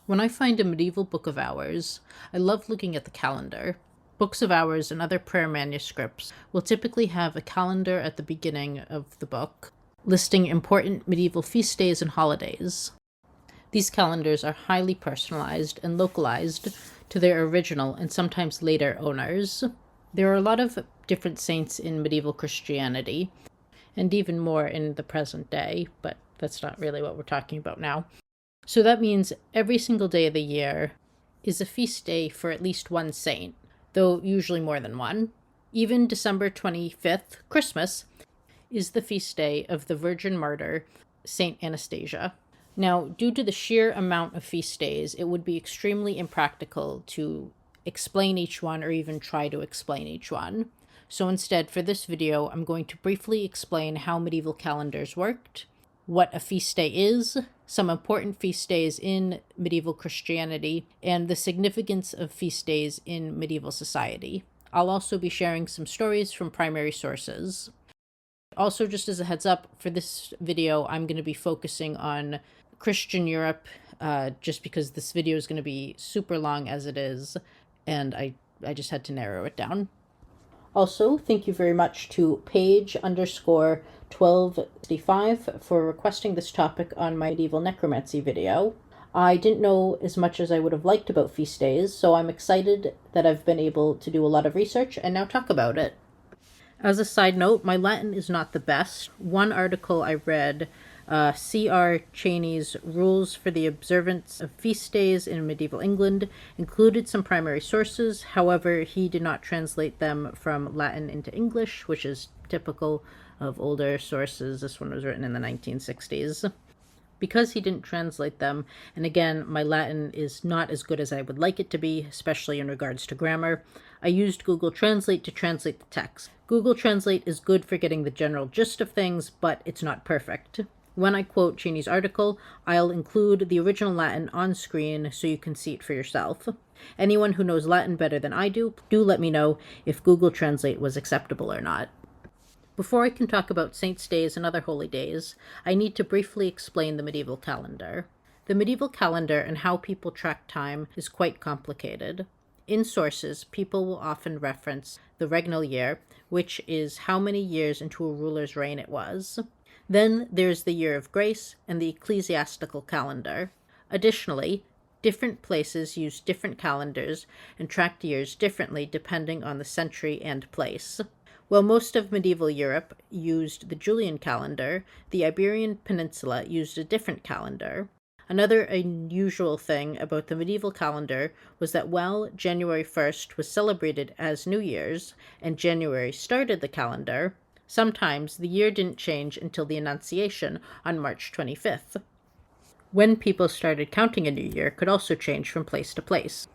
When I find a medieval book of hours, I love looking at the calendar. Books of hours and other prayer manuscripts will typically have a calendar at the beginning of the book, listing important medieval feast days and holidays. These calendars are highly personalized and localized to their original and sometimes later owners. There are a lot of different saints in medieval Christianity, and even more in the present day, but that's not really what we're talking about now. So that means every single day of the year is a feast day for at least one saint, though usually more than one. Even December 25th, Christmas, is the feast day of the Virgin Martyr, Saint Anastasia. Now, due to the sheer amount of feast days, it would be extremely impractical to explain each one or even try to explain each one. So instead, for this video, I'm going to briefly explain how medieval calendars worked, what a feast day is, some important feast days in medieval Christianity, and the significance of feast days in medieval society. I'll also be sharing some stories from primary sources. Also, just as a heads up, for this video, I'm going to be focusing on Christian Europe, just because this video is going to be super long as it is, and I just had to narrow it down. Also, thank you very much to page_1265 for requesting this topic on my medieval necromancy video. I didn't know as much as I would have liked about feast days, so I'm excited that I've been able to do a lot of research and now talk about it. As a side note, my Latin is not the best. One article I read, C.R. Cheney's Rules for the Observance of Feast Days in Medieval England, included some primary sources. However, he did not translate them from Latin into English, which is typical of older sources. This one was written in the 1960s. Because he didn't translate them, and again, my Latin is not as good as I would like it to be, especially in regards to grammar, I used Google Translate to translate the text. Google Translate is good for getting the general gist of things, but it's not perfect. When I quote Cheney's article, I'll include the original Latin on screen so you can see it for yourself. Anyone who knows Latin better than I do let me know if Google Translate was acceptable or not. Before I can talk about saints' days and other holy days, I need to briefly explain the medieval calendar. The medieval calendar and how people track time is quite complicated. In sources, people will often reference the regnal year, which is how many years into a ruler's reign it was. Then there's the year of grace and the ecclesiastical calendar. Additionally, different places use different calendars and tracked years differently depending on the century and place. While most of medieval Europe used the Julian calendar, the Iberian Peninsula used a different calendar. Another unusual thing about the medieval calendar was that while January 1st was celebrated as New Year's and January started the calendar, sometimes the year didn't change until the Annunciation on March 25th. When people started counting a new year could also change from place to place.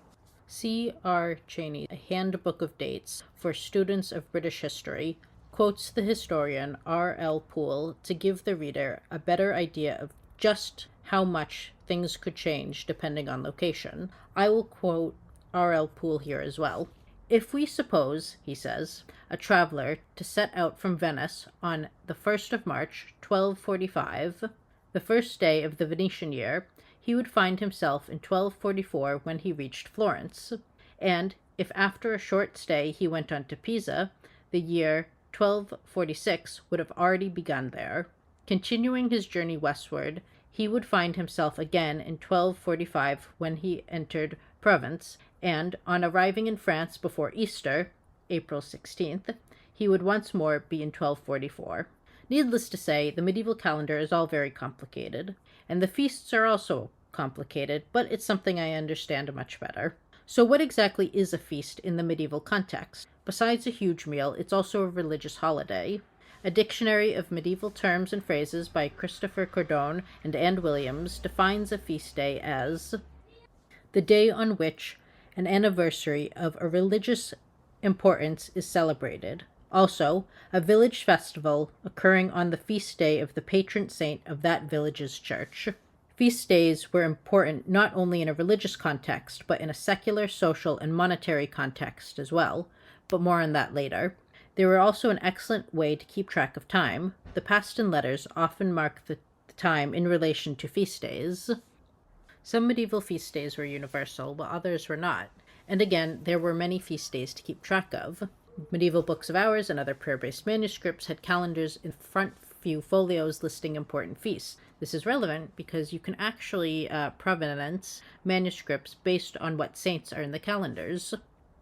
C.R. Cheney, A Handbook of Dates for Students of British History, quotes the historian R.L. Poole to give the reader a better idea of just how much things could change depending on location. I will quote R.L. Poole here as well. If we suppose, he says, a traveler to set out from Venice on the 1st of March, 1245, the first day of the Venetian year, he would find himself in 1244 when he reached Florence, and if after a short stay he went on to Pisa, the year 1246 would have already begun there. Continuing his journey westward, he would find himself again in 1245 when he entered Provence, and on arriving in France before Easter, April 16th, he would once more be in 1244. Needless to say, the medieval calendar is all very complicated, and the feasts are also complicated, but it's something I understand much better. So what exactly is a feast in the medieval context? Besides a huge meal, it's also a religious holiday. A dictionary of medieval terms and phrases by Christopher Cordone and Anne Williams defines a feast day as the day on which an anniversary of a religious importance is celebrated. Also, a village festival occurring on the feast day of the patron saint of that village's church. Feast days were important not only in a religious context, but in a secular, social, and monetary context as well, but more on that later. They were also an excellent way to keep track of time. The past and letters often mark the time in relation to feast days. Some medieval feast days were universal, while others were not. And again, there were many feast days to keep track of. Medieval books of hours and other prayer-based manuscripts had calendars in front few folios listing important feasts. This is relevant because you can actually provenance manuscripts based on what saints are in the calendars.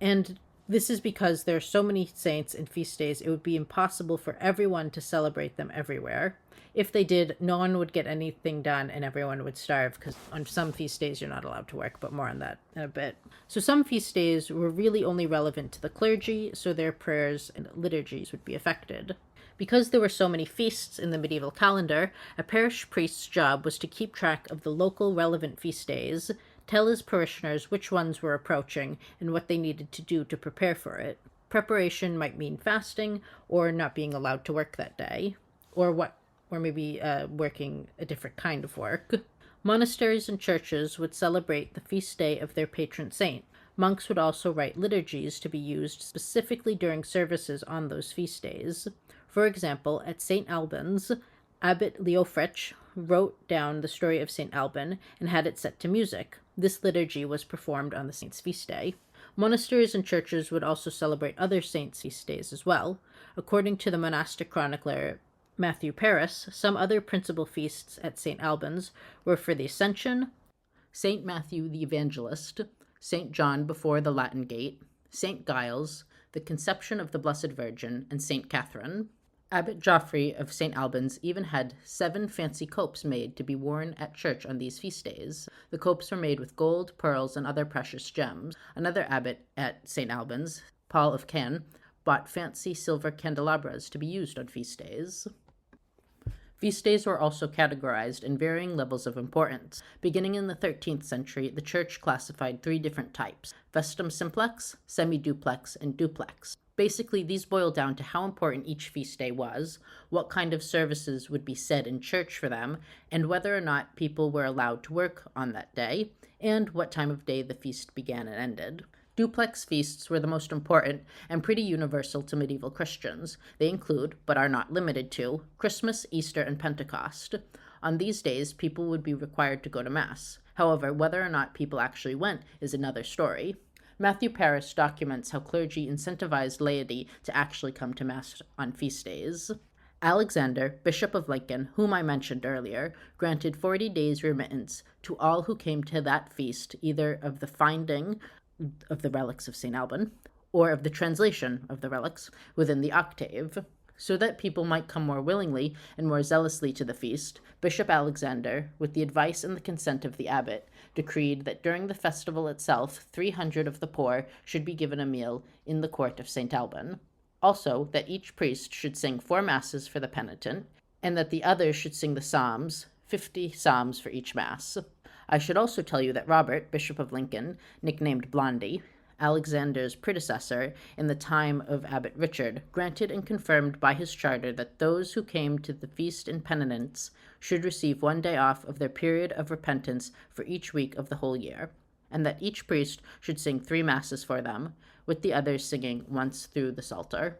And this is because there are so many saints and feast days, it would be impossible for everyone to celebrate them everywhere. If they did, no one would get anything done and everyone would starve, because on some feast days you're not allowed to work, but more on that in a bit. So some feast days were really only relevant to the clergy, so their prayers and liturgies would be affected. Because there were so many feasts in the medieval calendar, a parish priest's job was to keep track of the local relevant feast days, tell his parishioners which ones were approaching and what they needed to do to prepare for it. Preparation might mean fasting or not being allowed to work that day, or maybe working a different kind of work. Monasteries and churches would celebrate the feast day of their patron saint. Monks would also write liturgies to be used specifically during services on those feast days. For example, at St. Albans, Abbot Leofrich wrote down the story of St. Alban and had it set to music. This liturgy was performed on the saint's feast day. Monasteries and churches would also celebrate other saints' feast days as well. According to the monastic chronicler Matthew Paris, some other principal feasts at St. Albans were for the Ascension, St. Matthew the Evangelist, St. John before the Latin Gate, St. Giles, the Conception of the Blessed Virgin, and St. Catherine. Abbot Geoffrey of St. Albans even had 7 fancy copes made to be worn at church on these feast days. The copes were made with gold, pearls, and other precious gems. Another abbot at St. Albans, Paul of Caen, bought fancy silver candelabras to be used on feast days. Feast days were also categorized in varying levels of importance. Beginning in the 13th century, the Church classified 3 different types: festum simplex, semi-duplex, and duplex. Basically, these boil down to how important each feast day was, what kind of services would be said in church for them, and whether or not people were allowed to work on that day, and what time of day the feast began and ended. Duplex feasts were the most important and pretty universal to medieval Christians. They include, but are not limited to, Christmas, Easter, and Pentecost. On these days, people would be required to go to Mass. However, whether or not people actually went is another story. Matthew Paris documents how clergy incentivized laity to actually come to Mass on feast days. Alexander, Bishop of Lincoln, whom I mentioned earlier, granted 40 days remittance to all who came to that feast, either of the finding of the relics of St. Alban, or of the translation of the relics within the octave. So that people might come more willingly and more zealously to the feast, Bishop Alexander, with the advice and the consent of the abbot, decreed that during the festival itself 300 of the poor should be given a meal in the court of St. Alban. Also, that each priest should sing 4 masses for the penitent, and that the others should sing the psalms, 50 psalms for each mass. I should also tell you that Robert, Bishop of Lincoln, nicknamed Blondie, Alexander's predecessor in the time of Abbot Richard, granted and confirmed by his charter that those who came to the feast in penitence should receive 1 day off of their period of repentance for each week of the whole year, and that each priest should sing 3 masses for them, with the others singing once through the Psalter.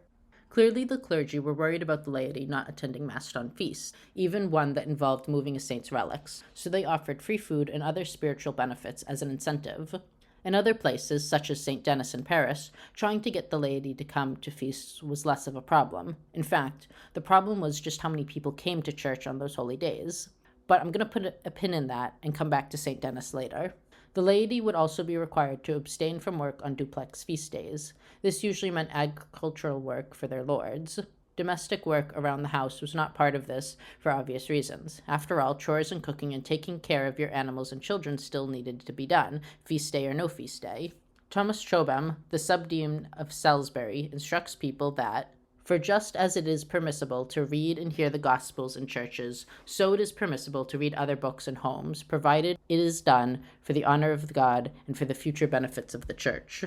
Clearly, the clergy were worried about the laity not attending Mass on feasts, even one that involved moving a saint's relics, so they offered free food and other spiritual benefits as an incentive. In other places, such as St. Denis in Paris, trying to get the laity to come to feasts was less of a problem. In fact, the problem was just how many people came to church on those holy days. But I'm going to put a pin in that and come back to St. Denis later. The laity would also be required to abstain from work on duplex feast days. This usually meant agricultural work for their lords. Domestic work around the house was not part of this for obvious reasons. After all, chores and cooking and taking care of your animals and children still needed to be done, feast day or no feast day. Thomas Chobham, the subdean of Salisbury, instructs people that, "For just as it is permissible to read and hear the Gospels in churches, so it is permissible to read other books in homes, provided it is done for the honor of God and for the future benefits of the Church."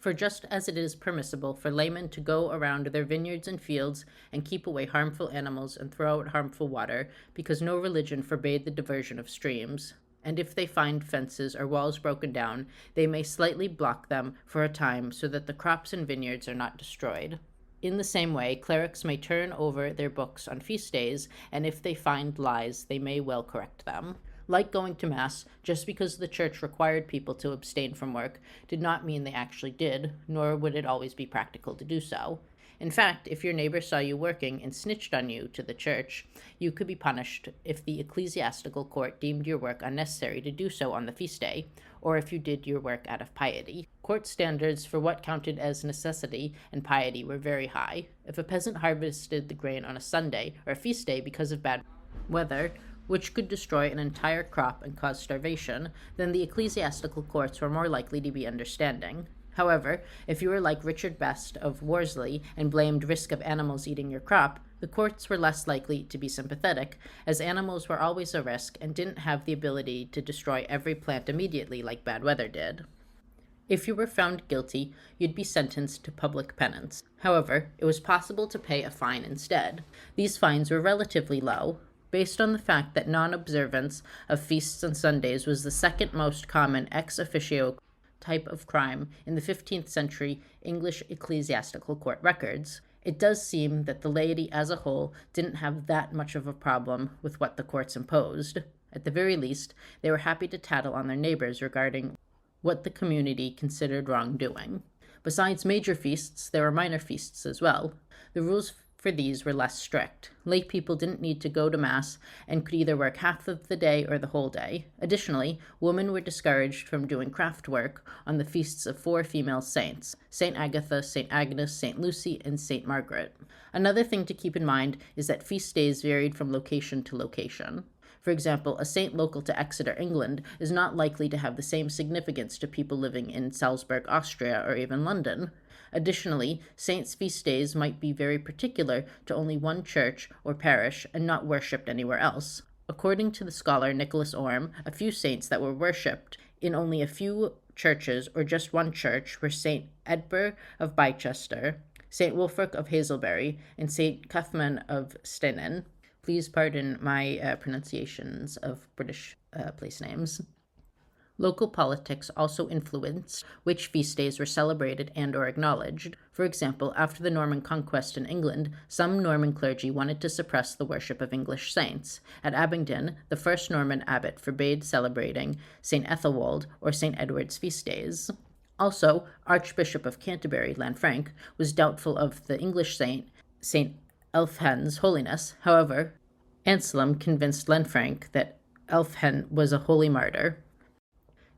For just as it is permissible for laymen to go around their vineyards and fields and keep away harmful animals and throw out harmful water, because no religion forbade the diversion of streams, and if they find fences or walls broken down, they may slightly block them for a time so that the crops and vineyards are not destroyed. In the same way, clerics may turn over their books on feast days, and if they find lies, they may well correct them. Like going to Mass, just because the church required people to abstain from work did not mean they actually did, nor would it always be practical to do so. In fact, if your neighbor saw you working and snitched on you to the church, you could be punished if the ecclesiastical court deemed your work unnecessary to do so on the feast day, or if you did your work out of piety. Court standards for what counted as necessity and piety were very high. If a peasant harvested the grain on a Sunday or a feast day because of bad weather, which could destroy an entire crop and cause starvation, then the ecclesiastical courts were more likely to be understanding. However, if you were like Richard Best of Worsley and blamed risk of animals eating your crop, the courts were less likely to be sympathetic, as animals were always a risk and didn't have the ability to destroy every plant immediately like bad weather did. If you were found guilty, you'd be sentenced to public penance. However, it was possible to pay a fine instead. These fines were relatively low, based on the fact that non-observance of feasts and Sundays was the second most common ex officio type of crime in the 15th century English ecclesiastical court records. It does seem that the laity as a whole didn't have that much of a problem with what the courts imposed. At the very least, they were happy to tattle on their neighbors regarding what the community considered wrongdoing. Besides major feasts, there were minor feasts as well. The rules for these were less strict. Lay people didn't need to go to Mass and could either work half of the day or the whole day. Additionally, women were discouraged from doing craft work on the feasts of 4 female saints: St. Agatha, St. Agnes, St. Lucy, and St. Margaret. Another thing to keep in mind is that feast days varied from location to location. For example, a saint local to Exeter, England, is not likely to have the same significance to people living in Salzburg, Austria, or even London. Additionally, saints' feast days might be very particular to only one church or parish and not worshipped anywhere else. According to the scholar Nicholas Orme, a few saints that were worshipped in only a few churches or just one church were St. Edbert of Bicester, St. Wulfric of Hazelbury, and St. Cuthman of Stennin. Please pardon my pronunciations of British place names. Local politics also influenced which feast days were celebrated and or acknowledged. For example, after the Norman conquest in England, some Norman clergy wanted to suppress the worship of English saints. At Abingdon, the first Norman abbot forbade celebrating St. Ethelwald or St. Edward's feast days. Also, Archbishop of Canterbury, Lanfranc, was doubtful of the English saint, St. Elfhen's holiness. However, Anselm convinced Lanfranc that Elfhen was a holy martyr.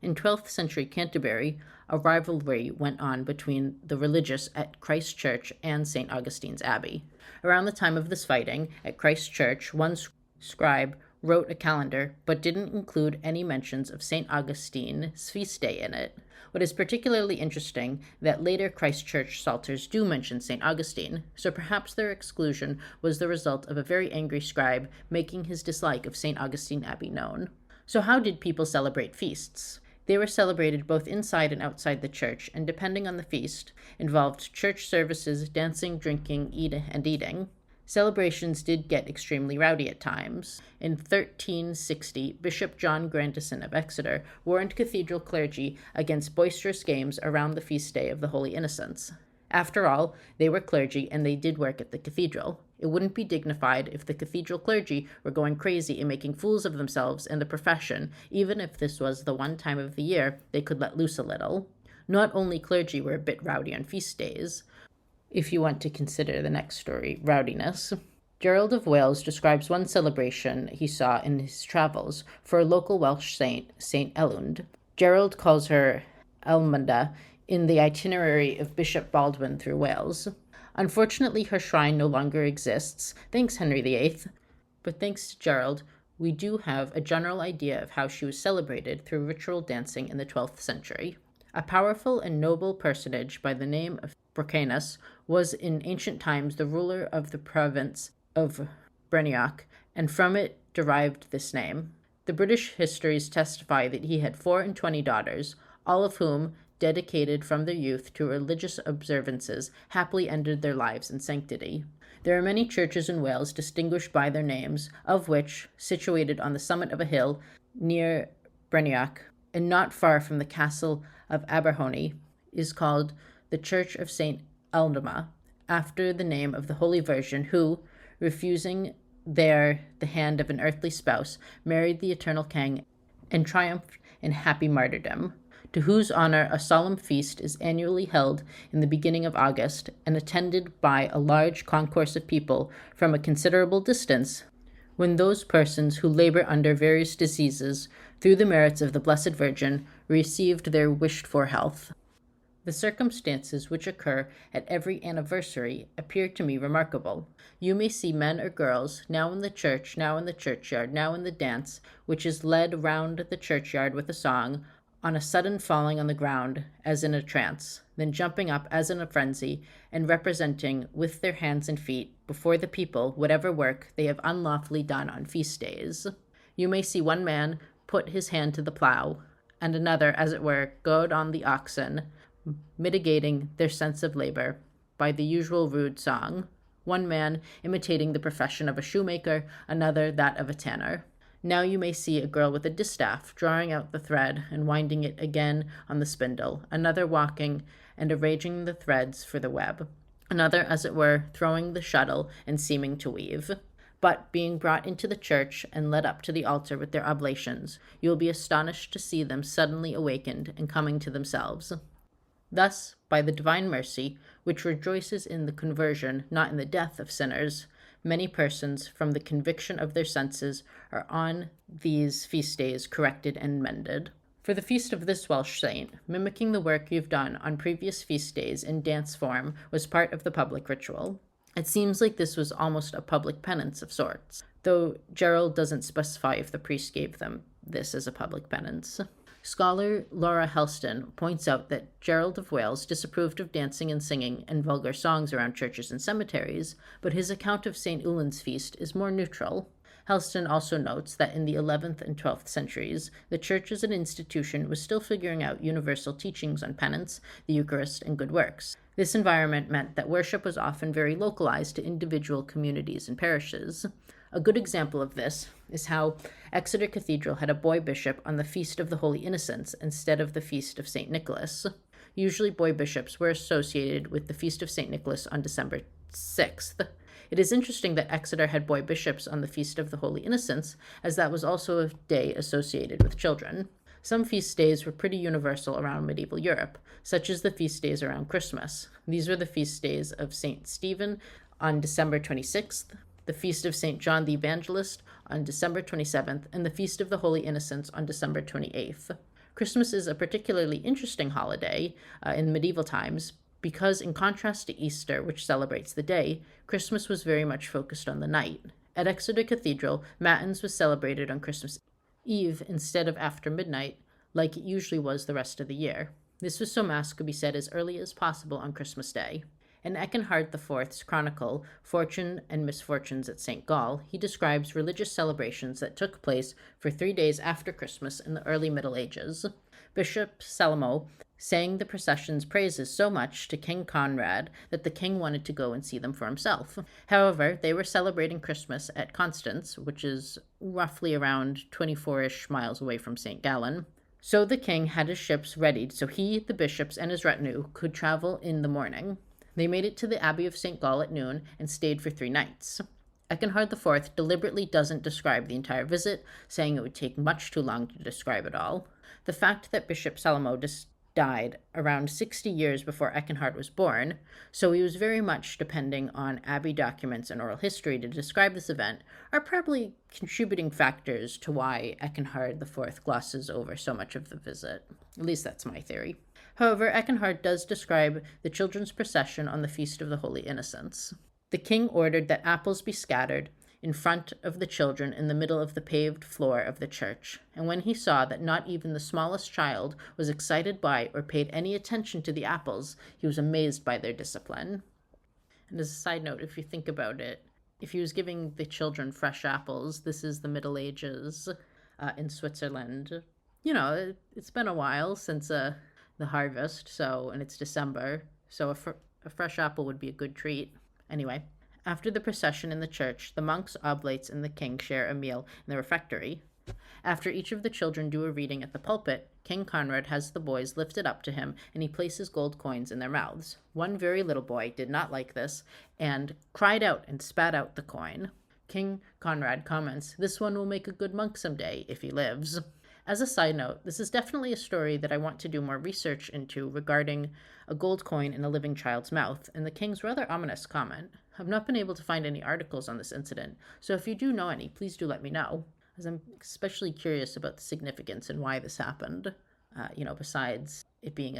In 12th century Canterbury, a rivalry went on between the religious at Christ Church and St. Augustine's Abbey. Around the time of this fighting, at Christ Church, one scribe wrote a calendar but didn't include any mentions of St. Augustine's feast day in it. What is particularly interesting that later Christ Church psalters do mention St. Augustine, so perhaps their exclusion was the result of a very angry scribe making his dislike of St. Augustine Abbey known. So how did people celebrate feasts? They were celebrated both inside and outside the church, and depending on the feast, involved church services, dancing, drinking, and eating. Celebrations did get extremely rowdy at times. In 1360, Bishop John Grandison of Exeter warned cathedral clergy against boisterous games around the feast day of the Holy Innocents. After all, they were clergy and they did work at the cathedral. It wouldn't be dignified if the cathedral clergy were going crazy and making fools of themselves and the profession, even if this was the one time of the year they could let loose a little. Not only clergy were a bit rowdy on feast days, if you want to consider the next story rowdiness. Gerald of Wales describes one celebration he saw in his travels for a local Welsh saint, St. Elund. Gerald calls her Elmunda in the itinerary of Bishop Baldwin through Wales. Unfortunately, her shrine no longer exists, thanks Henry VIII, but thanks to Gerald, we do have a general idea of how she was celebrated through ritual dancing in the 12th century. A powerful and noble personage by the name of Brocanus was in ancient times the ruler of the province of Breiniac, and from it derived this name. The British histories testify that he had 24 daughters, all of whom, dedicated from their youth to religious observances, happily ended their lives in sanctity. There are many churches in Wales distinguished by their names, of which, situated on the summit of a hill near Breiniac, and not far from the castle of Aberhony, is called the Church of St. Eldama, after the name of the Holy Virgin who, refusing there the hand of an earthly spouse, married the eternal king, and triumphed in happy martyrdom, to whose honor a solemn feast is annually held in the beginning of August, and attended by a large concourse of people from a considerable distance, when those persons who labor under various diseases, through the merits of the Blessed Virgin, received their wished-for health. The circumstances which occur at every anniversary appear to me remarkable. You may see men or girls, now in the church, now in the churchyard, now in the dance, which is led round the churchyard with a song, on a sudden falling on the ground, as in a trance, then jumping up as in a frenzy, and representing with their hands and feet before the people whatever work they have unlawfully done on feast days. You may see one man put his hand to the plough, and another, as it were, goad on the oxen, mitigating their sense of labor by the usual rude song, one man imitating the profession of a shoemaker, another that of a tanner. Now you may see a girl with a distaff, drawing out the thread and winding it again on the spindle, another walking and arranging the threads for the web, another, as it were, throwing the shuttle and seeming to weave. But being brought into the church and led up to the altar with their oblations, you will be astonished to see them suddenly awakened and coming to themselves. Thus, by the divine mercy, which rejoices in the conversion, not in the death of sinners, many persons, from the conviction of their senses, are on these feast days corrected and mended. For the feast of this Welsh saint, mimicking the work you've done on previous feast days in dance form was part of the public ritual. It seems like this was almost a public penance of sorts, though Gerald doesn't specify if the priest gave them this as a public penance. Scholar Laura Helston points out that Gerald of Wales disapproved of dancing and singing and vulgar songs around churches and cemeteries, but his account of St. Ulan's feast is more neutral. Helston also notes that in the 11th and 12th centuries, the church as an institution was still figuring out universal teachings on penance, the Eucharist, and good works. This environment meant that worship was often very localized to individual communities and parishes. A good example of this is how Exeter Cathedral had a boy bishop on the Feast of the Holy Innocents instead of the Feast of St. Nicholas. Usually boy bishops were associated with the Feast of St. Nicholas on December 6th. It is interesting that Exeter had boy bishops on the Feast of the Holy Innocents, as that was also a day associated with children. Some feast days were pretty universal around medieval Europe, such as the feast days around Christmas. These were the feast days of St. Stephen on December 26th, the Feast of St. John the Evangelist on December 27th, and the Feast of the Holy Innocents on December 28th. Christmas is a particularly interesting holiday in medieval times because, in contrast to Easter, which celebrates the day, Christmas was very much focused on the night. At Exeter Cathedral, Matins was celebrated on Christmas Eve instead of after midnight, like it usually was the rest of the year. This was so Mass could be said as early as possible on Christmas Day. In Eckenhard IV's chronicle, Fortune and Misfortunes at St. Gall, he describes religious celebrations that took place for 3 days after Christmas in the early Middle Ages. Bishop Salomo sang the procession's praises so much to King Conrad that the king wanted to go and see them for himself. However, they were celebrating Christmas at Constance, which is roughly around 24-ish miles away from St. Gallen. So the king had his ships readied so he, the bishops, and his retinue could travel in the morning. They made it to the Abbey of St. Gall at noon and stayed for 3 nights. Eckenhard IV deliberately doesn't describe the entire visit, saying it would take much too long to describe it all. The fact that Bishop Salomo died around 60 years before Eckenhard was born, so he was very much depending on abbey documents and oral history to describe this event, are probably contributing factors to why Eckenhard IV glosses over so much of the visit. At least that's my theory. However, Eckenhard does describe the children's procession on the Feast of the Holy Innocents. The king ordered that apples be scattered in front of the children in the middle of the paved floor of the church, and when he saw that not even the smallest child was excited by or paid any attention to the apples, he was amazed by their discipline. And as a side note, if you think about it, if he was giving the children fresh apples, this is the Middle Ages in Switzerland. You know, it's been a while since the harvest, and it's December, so a fresh apple would be a good treat. Anyway, after the procession in the church, the monks, oblates, and the king share a meal in the refectory. After each of the children do a reading at the pulpit, King Conrad has the boys lifted up to him, and he places gold coins in their mouths. One very little boy did not like this, and cried out and spat out the coin. King Conrad comments, "This one will make a good monk someday, if he lives." As a side note, this is definitely a story that I want to do more research into regarding a gold coin in a living child's mouth, and the king's rather ominous comment. I've not been able to find any articles on this incident, so if you do know any, please do let me know, as I'm especially curious about the significance and why this happened. Besides it being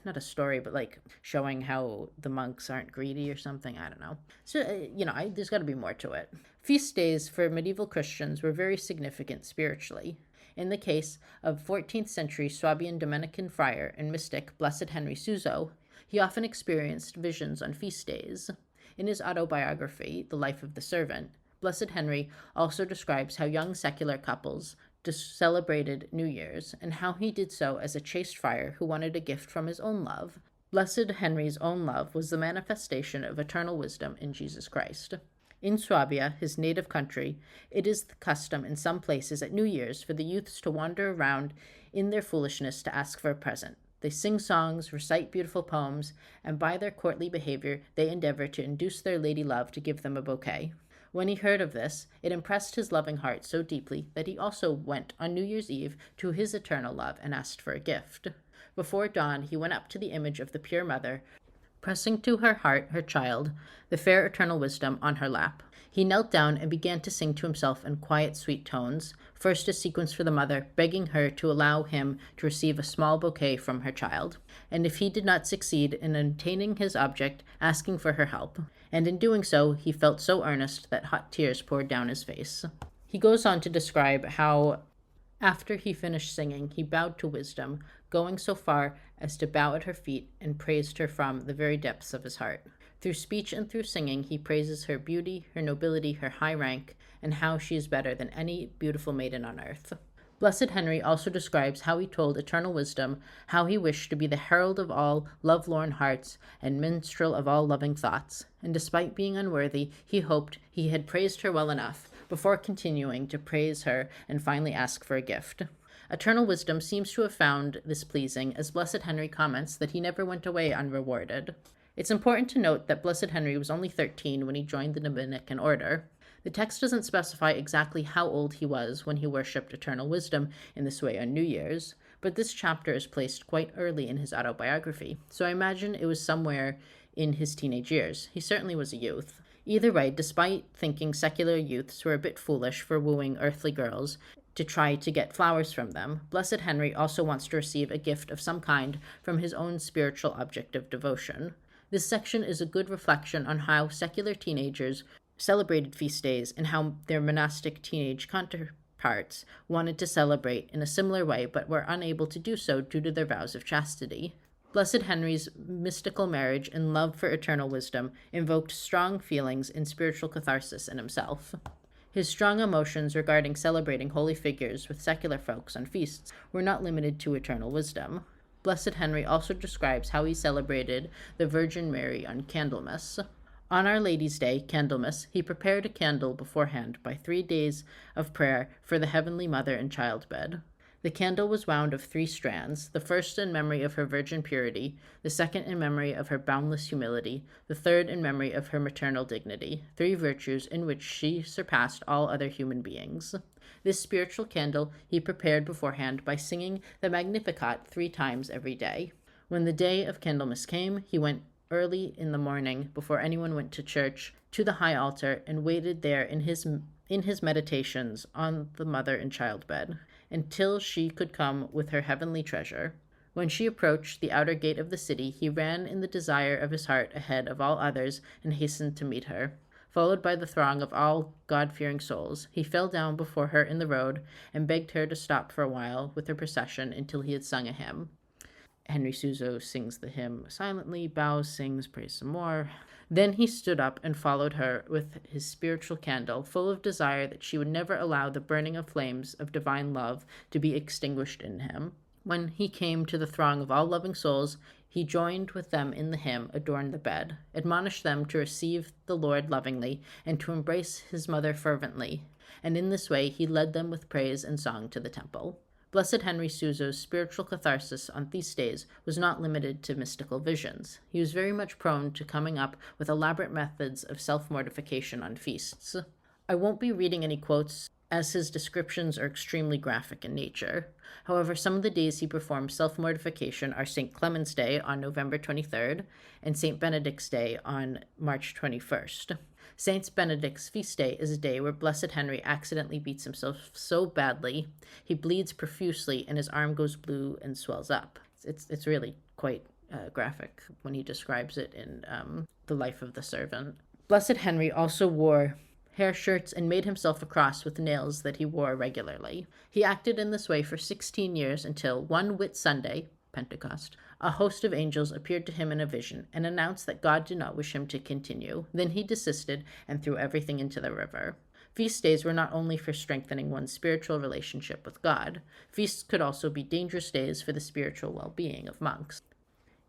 not a story, but like showing how the monks aren't greedy or something. I don't know. So, there's got to be more to it. Feast days for medieval Christians were very significant spiritually. In the case of 14th century Swabian Dominican friar and mystic Blessed Henry Suso, he often experienced visions on feast days. In his autobiography, The Life of the Servant, Blessed Henry also describes how young secular couples celebrated New Year's, and how he did so as a chaste friar who wanted a gift from his own love. Blessed Henry's own love was the manifestation of eternal wisdom in Jesus Christ. In Swabia, his native country, it is the custom in some places at New Year's for the youths to wander around in their foolishness to ask for a present. They sing songs, recite beautiful poems, and by their courtly behavior they endeavor to induce their lady love to give them a bouquet. When he heard of this, it impressed his loving heart so deeply that he also went on New Year's Eve to his eternal love and asked for a gift. Before dawn, he went up to the image of the pure mother, pressing to her heart her child, the fair eternal wisdom, on her lap. He knelt down and began to sing to himself in quiet, sweet tones, first a sequence for the mother, begging her to allow him to receive a small bouquet from her child, and if he did not succeed in obtaining his object, asking for her help. And in doing so, he felt so earnest that hot tears poured down his face. He goes on to describe how, after he finished singing, he bowed to wisdom, going so far as to bow at her feet and praised her from the very depths of his heart. Through speech and through singing, he praises her beauty, her nobility, her high rank, and how she is better than any beautiful maiden on earth. Blessed Henry also describes how he told eternal wisdom how he wished to be the herald of all lovelorn hearts and minstrel of all loving thoughts, and despite being unworthy, he hoped he had praised her well enough before continuing to praise her and finally ask for a gift. Eternal wisdom seems to have found this pleasing, as Blessed Henry comments that he never went away unrewarded. It's important to note that Blessed Henry was only 13 when he joined the Dominican order. The text doesn't specify exactly how old he was when he worshipped eternal wisdom in this way on New Year's, but this chapter is placed quite early in his autobiography, so I imagine it was somewhere in his teenage years. He certainly was a youth. Either way, despite thinking secular youths were a bit foolish for wooing earthly girls to try to get flowers from them, Blessed Henry also wants to receive a gift of some kind from his own spiritual object of devotion. This section is a good reflection on how secular teenagers celebrated feast days and how their monastic teenage counterparts wanted to celebrate in a similar way but were unable to do so due to their vows of chastity. Blessed Henry's mystical marriage and love for eternal wisdom invoked strong feelings in spiritual catharsis in himself. His strong emotions regarding celebrating holy figures with secular folks on feasts were not limited to eternal wisdom. Blessed Henry also describes how he celebrated the Virgin Mary on Candlemas. On Our Lady's Day, Candlemas, he prepared a candle beforehand by 3 days of prayer for the Heavenly Mother in childbed. The candle was wound of 3 strands, the first in memory of her virgin purity, the second in memory of her boundless humility, the third in memory of her maternal dignity, 3 virtues in which she surpassed all other human beings. This spiritual candle he prepared beforehand by singing the Magnificat 3 times every day. When the day of Candlemas came, he went early in the morning, before anyone went to church, to the high altar, and waited there in his meditations on the mother in childbed, until she could come with her heavenly treasure. When she approached the outer gate of the city, he ran in the desire of his heart ahead of all others and hastened to meet her. Followed by the throng of all God-fearing souls, he fell down before her in the road and begged her to stop for a while with her procession until he had sung a hymn. Henry Suso sings the hymn silently, bows, sings, prays some more. Then he stood up and followed her with his spiritual candle, full of desire that she would never allow the burning of flames of divine love to be extinguished in him. When he came to the throng of all loving souls, he joined with them in the hymn, adorned the bed, admonished them to receive the Lord lovingly, and to embrace his mother fervently, and in this way he led them with praise and song to the temple. Blessed Henry Suso's spiritual catharsis on feast days was not limited to mystical visions. He was very much prone to coming up with elaborate methods of self-mortification on feasts. I won't be reading any quotes as his descriptions are extremely graphic in nature. However, some of the days he performs self-mortification are St. Clement's Day on November 23rd and St. Benedict's Day on March 21st. St. Benedict's feast day is a day where Blessed Henry accidentally beats himself so badly he bleeds profusely and his arm goes blue and swells up. It's really quite graphic when he describes it in The Life of the Servant. Blessed Henry also wore hair shirts and made himself a cross with nails that he wore regularly. He acted in this way for 16 years until one Whit Sunday, Pentecost, a host of angels appeared to him in a vision and announced that God did not wish him to continue. Then he desisted and threw everything into the river. Feast days were not only for strengthening one's spiritual relationship with God. Feasts could also be dangerous days for the spiritual well-being of monks.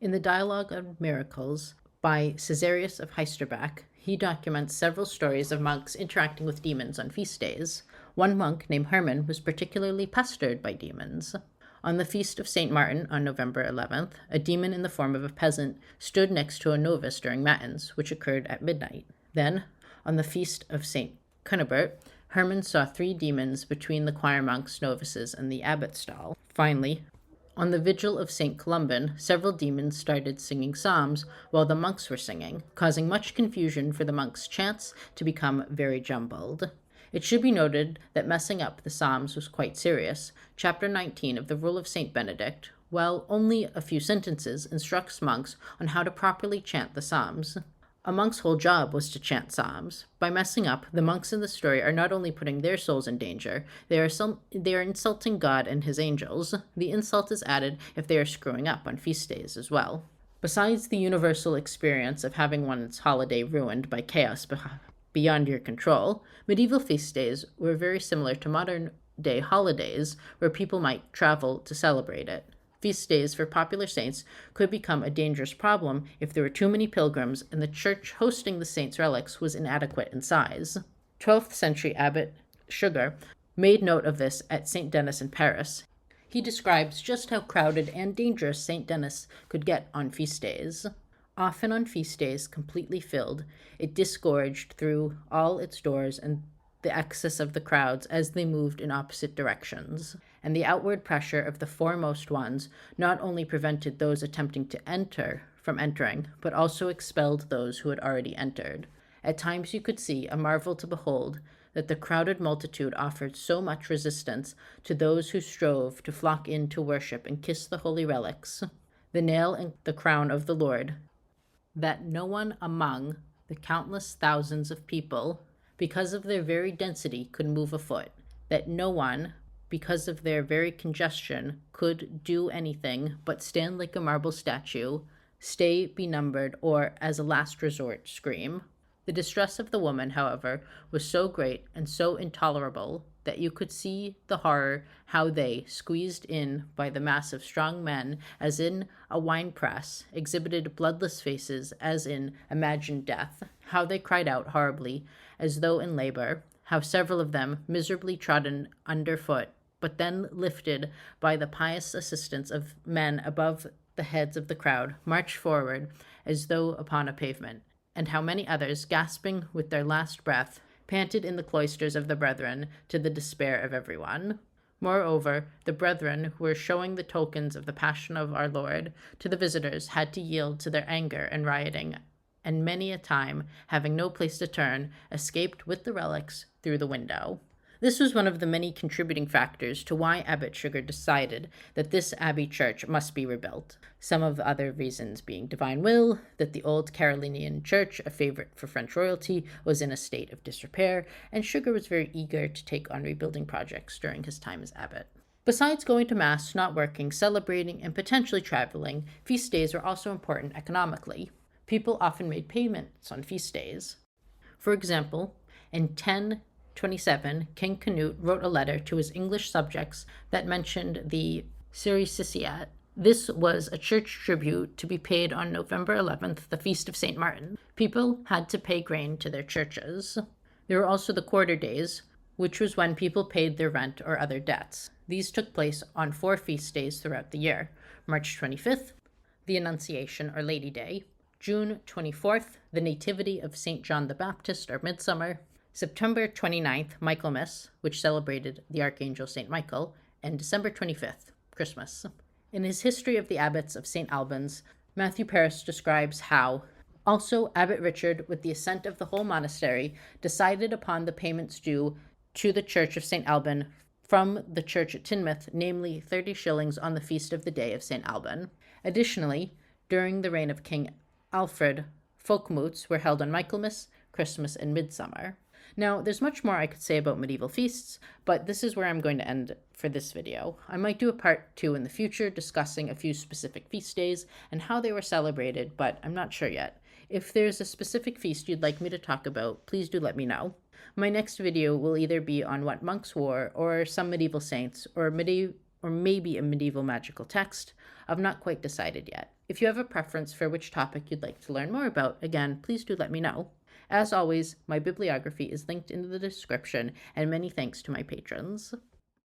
In the Dialogue of Miracles by Caesarius of Heisterbach, he documents several stories of monks interacting with demons on feast days. One monk named Herman was particularly pestered by demons. On the feast of St. Martin on November 11th, a demon in the form of a peasant stood next to a novice during matins, which occurred at midnight. Then, on the feast of St. Cunibert, Herman saw 3 demons between the choir monks, novices, and the abbot's stall. Finally, on the vigil of St. Columban, several demons started singing psalms while the monks were singing, causing much confusion for the monks' chants to become very jumbled. It should be noted that messing up the psalms was quite serious. Chapter 19 of the Rule of St. Benedict, while only a few sentences, instructs monks on how to properly chant the psalms. A monk's whole job was to chant psalms. By messing up, the monks in the story are not only putting their souls in danger, they are insulting God and his angels. The insult is added if they are screwing up on feast days as well. Besides the universal experience of having one's holiday ruined by chaos beyond your control, medieval feast days were very similar to modern-day holidays where people might travel to celebrate it. Feast days for popular saints could become a dangerous problem if there were too many pilgrims and the church hosting the saints' relics was inadequate in size. 12th century Abbot Suger made note of this at St. Denis in Paris. He describes just how crowded and dangerous St. Denis could get on feast days. Often on feast days completely filled, it disgorged through all its doors and the excess of the crowds as they moved in opposite directions, and the outward pressure of the foremost ones not only prevented those attempting to enter from entering, but also expelled those who had already entered. At times you could see, a marvel to behold, that the crowded multitude offered so much resistance to those who strove to flock in to worship and kiss the holy relics, the nail and the crown of the Lord, that no one among the countless thousands of people, because of their very density, could move a foot, that no one, because of their very congestion, could do anything but stand like a marble statue, stay, be numbered, or, as a last resort, scream. The distress of the woman, however, was so great and so intolerable that you could see the horror how they, squeezed in by the mass of strong men as in a wine-press, exhibited bloodless faces as in imagined death, how they cried out horribly as though in labor, how several of them, miserably trodden underfoot, but then lifted by the pious assistance of men above the heads of the crowd, marched forward as though upon a pavement, and how many others, gasping with their last breath, panted in the cloisters of the brethren to the despair of everyone. Moreover, the brethren who were showing the tokens of the passion of our Lord to the visitors had to yield to their anger and rioting, and many a time, having no place to turn, escaped with the relics through the window. This was one of the many contributing factors to why Abbot Suger decided that this abbey church must be rebuilt. Some of the other reasons being divine will, that the old Carolinian church, a favorite for French royalty, was in a state of disrepair, and Suger was very eager to take on rebuilding projects during his time as abbot. Besides going to Mass, not working, celebrating, and potentially traveling, feast days were also important economically. People often made payments on feast days. For example, in 1027, King Canute wrote a letter to his English subjects that mentioned the Ceresiciat. This was a church tribute to be paid on November 11th, the feast of St. Martin. People had to pay grain to their churches. There were also the quarter days, which was when people paid their rent or other debts. These took place on 4 feast days throughout the year: March 25th, the Annunciation or Lady Day; June 24th, the Nativity of St. John the Baptist or Midsummer; September 29th, Michaelmas, which celebrated the Archangel St. Michael, and December 25th, Christmas. In his History of the Abbots of St. Albans, Matthew Paris describes how also Abbot Richard, with the assent of the whole monastery, decided upon the payments due to the Church of St. Alban from the church at Teignmouth, namely 30 shillings on the feast of the day of St. Alban. Additionally, during the reign of King Alfred, folkmoots were held on Michaelmas, Christmas, and Midsummer. Now, there's much more I could say about medieval feasts, but this is where I'm going to end for this video. I might do a part 2 in the future discussing a few specific feast days and how they were celebrated, but I'm not sure yet. If there's a specific feast you'd like me to talk about, please do let me know. My next video will either be on what monks wore, or some medieval saints, or maybe a medieval magical text. I've not quite decided yet. If you have a preference for which topic you'd like to learn more about, again, please do let me know. As always, my bibliography is linked in the description, and many thanks to my patrons.